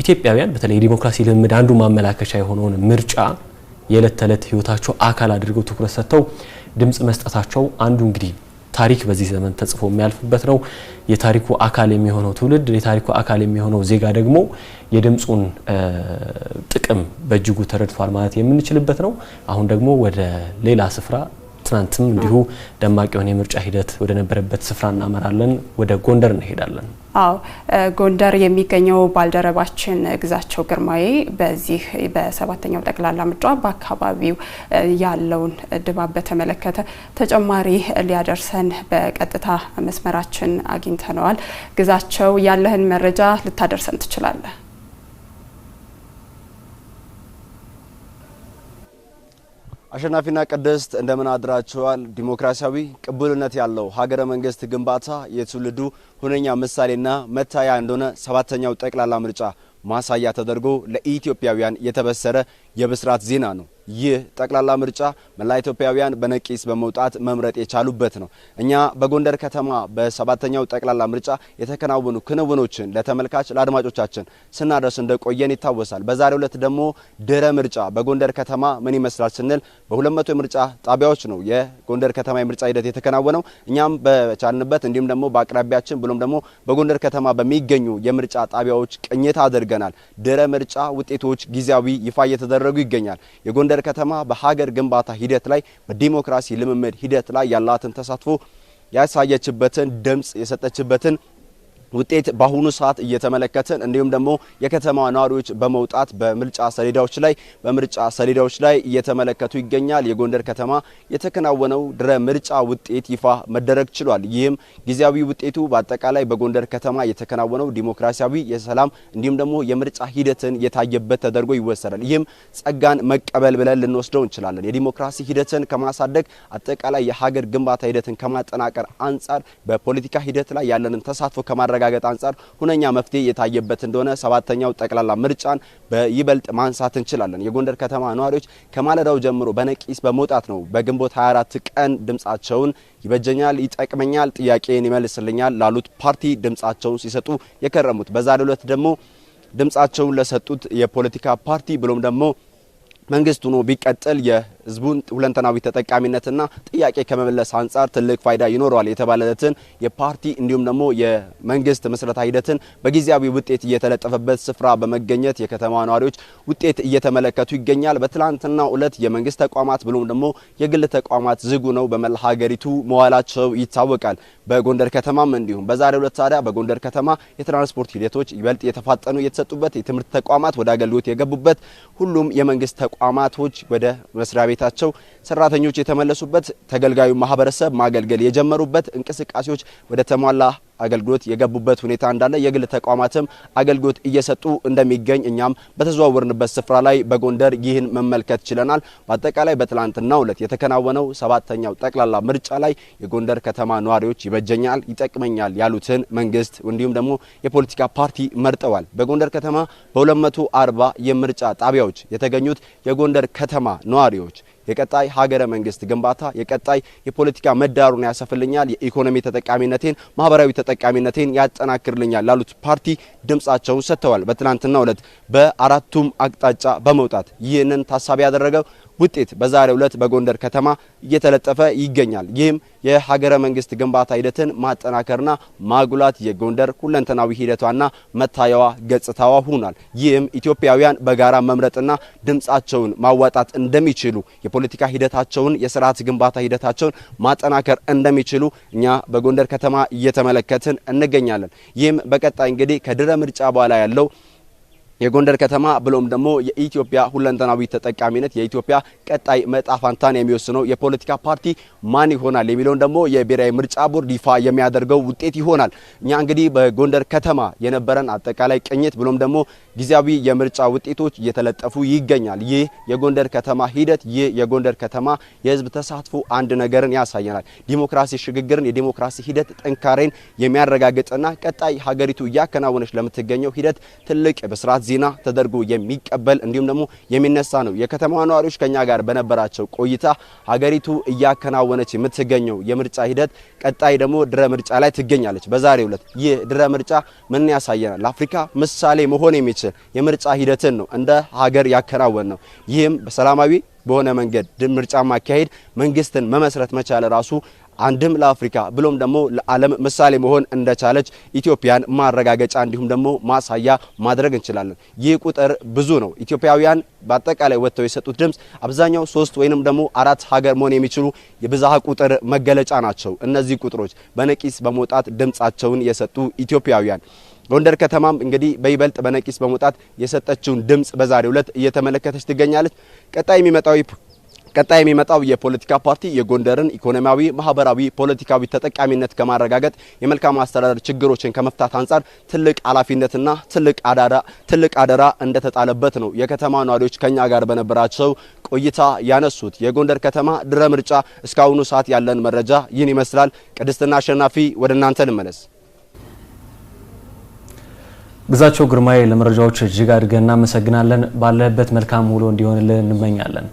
ኢትዮጵያውያን በተለይ ዲሞክራሲ ልምድ አንዱ ማመላከቻ የሆነውን ምርጫ የዕለት ተዕለት ህይወታቸው አካል አድርገው ትኩረት ሰጥተው ድምጽ መስጠታቸው አንዱ እንግዲህ ታሪክ በዚህ ዘመን ተጽፎ የሚያልፍበት ነው። የታሪኩ አካል የሚሆነው ትውልድ የታሪኩ አካል የሚሆነው ዜጋ ደግሞ የድምጹን ጥቅም በእጅጉ ተረድቷል ማለት የምንችልበት ነው። አሁን ደግሞ ወደ ሌላ ስፍራ ትናንትም እንዲሁ ደማቅ የሆነ የምርጫ ሂደት ወደ ነበረበት ስፍራ እናመራለን። ወደ ጎንደር እንሄዳለን። ጎንደር የሚገኘው ባልደረባችን ግዛቸው ግርማዬ በዚህ በሰባተኛው ጠቅላላ ምርጫ በአካባቢው ያለውን ድባብ በተመለከተ ተጨማሪ ሊያደርሰን በቀጥታ መስመራችን አግኝተነዋል። ግዛቸው ያለህን መረጃ ልታደርሰን ትችላለህ? አሸናፊና ቅድስት እንደምን አድራችኋል? ዲሞክራሲያዊ ቅቡልነት ያለው ሀገረ መንግስት ግንባታ የትውልዱ ሁነኛ ምሳሌና መታያ እንደሆነ ሰባተኛው ጠቅላላ ምርጫ ማሳያ ተደርጎ ለኢትዮጵያውያን የተበሰረ የብስራት ዜና ነው። ይህ ጠቅላላ ምርጫ መላ ኢትዮጵያውያን በነቂስ በመውጣት መምረጥ የቻሉበት ነው። እኛ በጎንደር ከተማ በሰባተኛው ጠቅላላ ምርጫ የተከናወኑ ክንውኖችን ለተመልካች ለአድማጮቻችን ስናደርስ እንደቆየን ይታወሳል። በዛሬው ዕለት ደግሞ ድረ ምርጫ በጎንደር ከተማ ምን ይመስላል ስንል በ200 የምርጫ ጣቢያዎች ነው የጎንደር ከተማ የምርጫ ሂደት የተከናወነው። እኛም በቻልንበት እንዲሁም ደግሞ በአቅራቢያችን ብሎም ደግሞ በጎንደር ከተማ በሚገኙ የምርጫ ጣቢያዎች ቅኝት አድርገናል። ድረ ምርጫ ውጤቶች ጊዜያዊ ይፋ እየተደረጉ ይገኛል። የጎንደር ከተማ በሀገር ግንባታ ሂደት ላይ በዲሞክራሲ ልምምድ ሂደት ላይ ያላትን ተሳትፎ ያሳየችበትን ድምጽ የሰጠችበትን ውጤት በአሁኑ ሰዓት እየተመለከትን እንዲሁም ደግሞ የከተማዋ ነዋሪዎች በመውጣት በምርጫ ሰሌዳዎች ላይ እየተመለከቱ ይገኛል። የጎንደር ከተማ የተከናወነው ድረ ምርጫ ውጤት ይፋ መደረግ ችሏል። ይህም ጊዜያዊ ውጤቱ በአጠቃላይ በጎንደር ከተማ የተከናወነው ዲሞክራሲያዊ የሰላም እንዲሁም ደግሞ የምርጫ ሂደትን የታየበት ተደርጎ ይወሰዳል። ይህም ጸጋን መቀበል ብለን ልንወስደው እንችላለን። የዲሞክራሲ ሂደትን ከማሳደግ አጠቃላይ የሀገር ግንባታ ሂደትን ከማጠናቀር አንጻር በፖለቲካ ሂደት ላይ ያለንን ተሳትፎ ከማረጋገጥ አንጻር ሁነኛ መፍትሄ የታየበት እንደሆነ ሰባተኛው ጠቅላላ ምርጫን በይበልጥ ማንሳት እንችላለን። የጎንደር ከተማ ነዋሪዎች ከማለዳው ጀምሮ በነቂስ በመውጣት ነው በግንቦት 24 ቀን ድምጻቸውን ይበጀኛል፣ ይጠቅመኛል፣ ጥያቄን ይመልስልኛል ላሉት ፓርቲ ድምጻቸውን ሲሰጡ የከረሙት። በዛሬው ዕለት ደግሞ ድምጻቸውን ለሰጡት የፖለቲካ ፓርቲ ብሎም ደግሞ መንግስት ሆኖ ቢቀጥል የህዝቡን ሁለንተናዊ ተጠቃሚነትና ጥያቄ ከመመለስ አንጻር ትልቅ ፋይዳ ይኖረዋል የተባለለትን የፓርቲ እንዲሁም ደግሞ የመንግስት መስረታ ሂደትን በጊዜያዊ ውጤት እየተለጠፈበት ስፍራ በመገኘት የከተማ ነዋሪዎች ውጤት እየተመለከቱ ይገኛል። በትላንትናው ዕለት የመንግስት ተቋማት ብሎም ደግሞ የግል ተቋማት ዝጉ ነው በመላ ሀገሪቱ መዋላቸው ይታወቃል። በጎንደር ከተማም እንዲሁም በዛሬው ዕለት ታዲያ በጎንደር ከተማ የትራንስፖርት ሂደቶች ይበልጥ የተፋጠኑ የተሰጡበት፣ የትምህርት ተቋማት ወደ አገልግሎት የገቡበት፣ ሁሉም የመንግስት ተቋማቶች ወደ መስሪያ ቤታቸው ሰራተኞች የተመለሱበት፣ ተገልጋዩ ማህበረሰብ ማገልገል የጀመሩበት፣ እንቅስቃሴዎች ወደ ተሟላ አገልግሎት የገቡበት ሁኔታ እንዳለ የግል ተቋማትም አገልግሎት እየሰጡ እንደሚገኝ እኛም በተዘዋወርንበት ስፍራ ላይ በጎንደር ይህን መመልከት ችለናል። በአጠቃላይ በትላንትናው ዕለት የተከናወነው ሰባተኛው ጠቅላላ ምርጫ ላይ የጎንደር ከተማ ነዋሪዎች ይበጀኛል፣ ይጠቅመኛል ያሉትን መንግስት እንዲሁም ደግሞ የፖለቲካ ፓርቲ መርጠዋል። በጎንደር ከተማ በ240 የምርጫ ጣቢያዎች የተገኙት የጎንደር ከተማ ነዋሪዎች የቀጣይ ሀገረ መንግስት ግንባታ የቀጣይ የፖለቲካ ምህዳሩን ያሰፍልኛል፣ የኢኮኖሚ ተጠቃሚነቴን ማህበራዊ ተጠቃሚነቴን ያጠናክርልኛል ላሉት ፓርቲ ድምጻቸውን ሰጥተዋል። በትናንትናው ዕለት በአራቱም አቅጣጫ በመውጣት ይህንን ታሳቢ ያደረገው ውጤት በዛሬው ዕለት በጎንደር ከተማ እየተለጠፈ ይገኛል። ይህም የሀገረ መንግስት ግንባታ ሂደትን ማጠናከርና ማጉላት የጎንደር ሁለንተናዊ ሂደቷና መታያዋ ገጽታዋ ሆኗል። ይህም ኢትዮጵያውያን በጋራ መምረጥና ድምጻቸውን ማዋጣት እንደሚችሉ የፖለቲካ ሂደታቸውን የስርዓት ግንባታ ሂደታቸውን ማጠናከር እንደሚችሉ እኛ በጎንደር ከተማ እየተመለከትን እንገኛለን። ይህም በቀጣይ እንግዲህ ከድረ ምርጫ በኋላ ያለው የጎንደር ከተማ ብሎም ደግሞ የኢትዮጵያ ሁለንተናዊ ተጠቃሚነት የኢትዮጵያ ቀጣይ መጣፋንታን የሚወስነው የፖለቲካ ፓርቲ ማን ይሆናል የሚለውን ደግሞ የብሔራዊ ምርጫ ቦርድ ይፋ የሚያደርገው ውጤት ይሆናል። እኛ እንግዲህ በጎንደር ከተማ የነበረን አጠቃላይ ቅኝት ብሎም ደግሞ ጊዜያዊ የምርጫ ውጤቶች እየተለጠፉ ይገኛል። ይህ የጎንደር ከተማ ሂደት ይህ የጎንደር ከተማ የህዝብ ተሳትፎ አንድ ነገርን ያሳየናል። ዲሞክራሲ ሽግግርን የዲሞክራሲ ሂደት ጥንካሬን የሚያረጋግጥና ቀጣይ ሀገሪቱ እያከናወነች ለምትገኘው ሂደት ትልቅ ብስራት ዜና ተደርጎ የሚቀበል እንዲሁም ደግሞ የሚነሳ ነው። የከተማዋ ነዋሪዎች ከኛ ጋር በነበራቸው ቆይታ ሀገሪቱ እያከናወነች የምትገኘው የምርጫ ሂደት ቀጣይ ደግሞ ድረ ምርጫ ላይ ትገኛለች። በዛሬው ዕለት ይህ ድረ ምርጫ ምን ያሳየናል? ለአፍሪካ ምሳሌ መሆን የሚችል የምርጫ ሂደትን ነው እንደ ሀገር ያከናወን ነው። ይህም በሰላማዊ በሆነ መንገድ ምርጫ ማካሄድ መንግስትን መመስረት መቻል ራሱ አንድም ለአፍሪካ ብሎም ደግሞ ለዓለም ምሳሌ መሆን እንደቻለች ኢትዮጵያን ማረጋገጫ እንዲሁም ደግሞ ማሳያ ማድረግ እንችላለን። ይህ ቁጥር ብዙ ነው። ኢትዮጵያውያን በአጠቃላይ ወጥተው የሰጡት ድምጽ አብዛኛው 3 ወይንም ደግሞ 4 ሀገር መሆን የሚችሉ የብዝሃ ቁጥር መገለጫ ናቸው። እነዚህ ቁጥሮች በነቂስ በመውጣት ድምጻቸውን የሰጡ ኢትዮጵያውያን ጎንደር ከተማም እንግዲህ በይበልጥ በነቂስ በመውጣት የሰጠችውን ድምጽ በዛሬው ዕለት እየተመለከተች ትገኛለች። ቀጣይ የሚመጣው የፖለቲካ ፓርቲ የጎንደርን ኢኮኖሚያዊ፣ ማህበራዊ፣ ፖለቲካዊ ተጠቃሚነት ከማረጋገጥ የመልካም አስተዳደር ችግሮችን ከመፍታት አንጻር ትልቅ ኃላፊነትና ትልቅ አደራ እንደተጣለበት ነው የከተማ ነዋሪዎች ከኛ ጋር በነበራቸው ቆይታ ያነሱት። የጎንደር ከተማ ድረ ምርጫ እስካሁኑ ሰዓት ያለን መረጃ ይህን ይመስላል። ቅድስትና አሸናፊ ወደ እናንተ ልመለስ። ግዛቸው ግርማዬ ለመረጃዎች እጅግ አድርገን እናመሰግናለን። ባለበት መልካም ውሎ እንዲሆንልን እንመኛለን።